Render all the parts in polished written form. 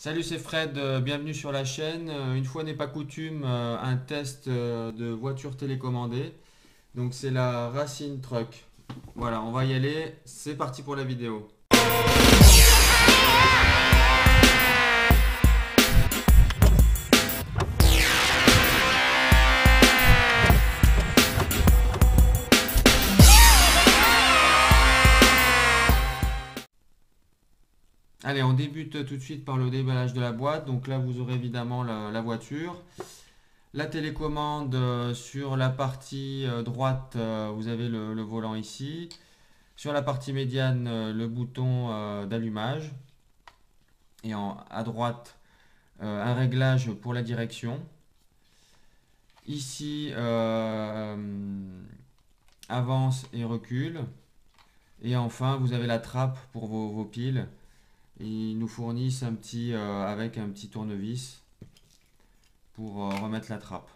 Salut, c'est Fred, bienvenue sur la chaîne. Une fois n'est pas coutume, un test de voiture télécommandée. Donc c'est la Racing Truck. Voilà, on va y aller. C'est parti pour la vidéo. Allez, on débute tout de suite par le déballage de la boîte. Donc là, vous aurez évidemment la voiture. La télécommande sur la partie droite, vous avez le volant ici. Sur la partie médiane, le bouton d'allumage. Et à droite, un réglage pour la direction. Ici, avance et recule. Et enfin, vous avez la trappe pour vos piles. Ils nous fournissent avec un petit tournevis pour remettre la trappe.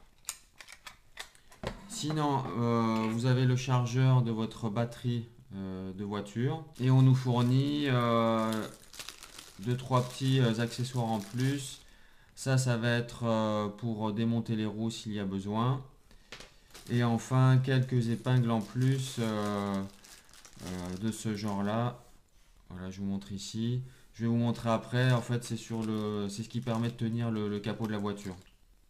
Sinon, vous avez le chargeur de votre batterie de voiture. Et on nous fournit 2-3 petits accessoires en plus. Ça va être pour démonter les roues s'il y a besoin. Et enfin, quelques épingles en plus de ce genre-là. Voilà, je vous montre ici. Je vais vous montrer après. En fait, c'est ce qui permet de tenir le capot de la voiture.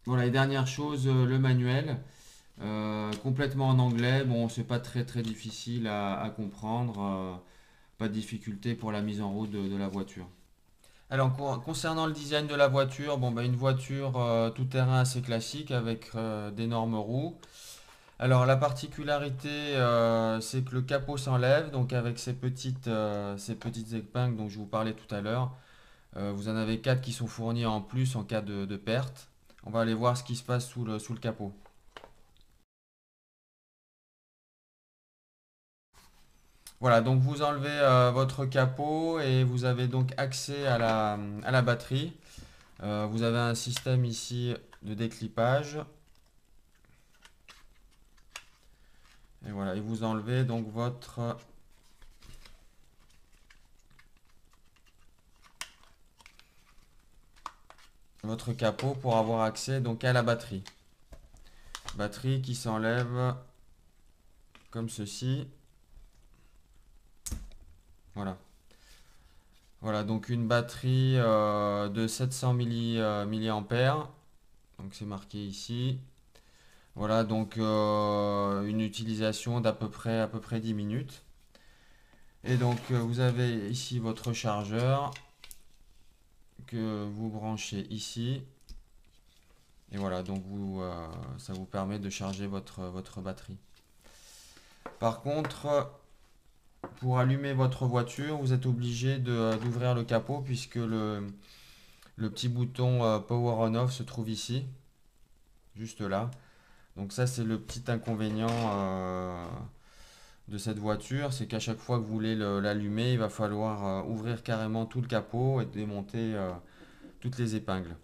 Voilà, et dernière chose, le manuel. Complètement en anglais. Bon, c'est pas très difficile à comprendre. Pas de difficulté pour la mise en route de la voiture. Alors, concernant le design de la voiture, bon, une voiture tout-terrain assez classique avec d'énormes roues. Alors, la particularité, c'est que le capot s'enlève, donc avec ces petites épingles dont je vous parlais tout à l'heure. Vous en avez 4 qui sont fournis en plus en cas de perte. On va aller voir ce qui se passe sous le capot. Voilà, donc vous enlevez votre capot et vous avez donc accès à la batterie. Vous avez un système ici de déclipage. Et voilà, et vous enlevez donc votre capot pour avoir accès donc à la batterie. Batterie qui s'enlève comme ceci. Voilà. Voilà, donc une batterie de 700 mAh. Donc c'est marqué ici. Voilà, donc une utilisation à peu près 10 minutes. Et donc vous avez ici votre chargeur que vous branchez ici. Et voilà, donc ça vous permet de charger votre batterie. Par contre, pour allumer votre voiture, vous êtes obligé d'ouvrir le capot puisque le petit bouton Power On Off se trouve ici, juste là. Donc ça, c'est le petit inconvénient de cette voiture, c'est qu'à chaque fois que vous voulez l'allumer, il va falloir ouvrir carrément tout le capot et démonter toutes les épingles.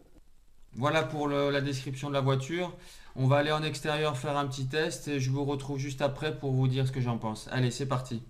Voilà pour la description de la voiture. On va aller en extérieur faire un petit test et je vous retrouve juste après pour vous dire ce que j'en pense. Allez, c'est parti.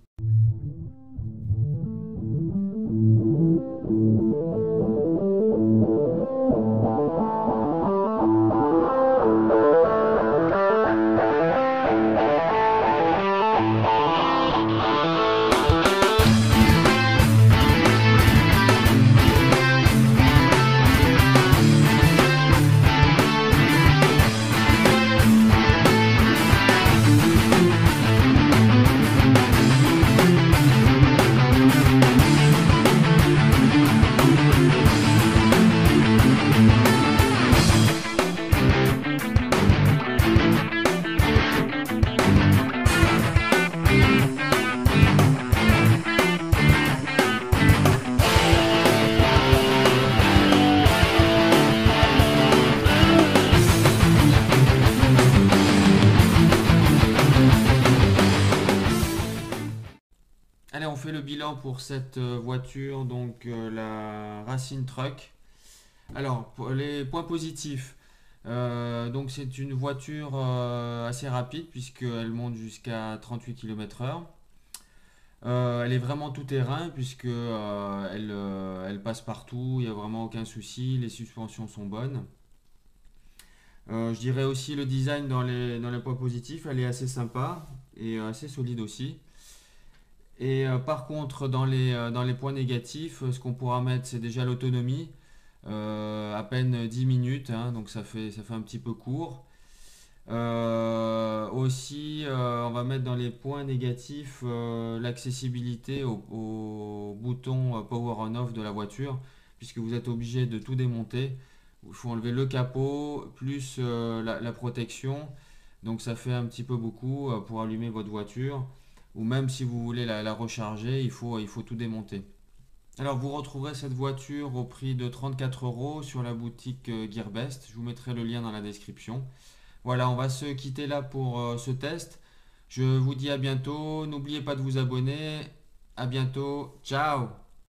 Allez, on fait le bilan pour cette voiture, donc la Racing Truck. Alors, pour les points positifs, donc c'est une voiture assez rapide puisqu'elle monte jusqu'à 38 km/h. Elle est vraiment tout terrain puisque elle passe partout, il n'y a vraiment aucun souci, les suspensions sont bonnes. Je dirais aussi le design dans les points positifs, elle est assez sympa et assez solide aussi. Et par contre, dans les points négatifs, ce qu'on pourra mettre, c'est déjà l'autonomie. À peine 10 minutes, hein, donc ça fait un petit peu court. Aussi, on va mettre dans les points négatifs l'accessibilité au bouton Power On-Off de la voiture, puisque vous êtes obligé de tout démonter. Il faut enlever le capot plus la protection, donc ça fait un petit peu beaucoup pour allumer votre voiture. Ou même si vous voulez la recharger, il faut tout démonter. Alors vous retrouverez cette voiture au prix de 34 euros sur la boutique Gearbest. Je vous mettrai le lien dans la description. Voilà, on va se quitter là pour ce test. Je vous dis à bientôt. N'oubliez pas de vous abonner. À bientôt. Ciao!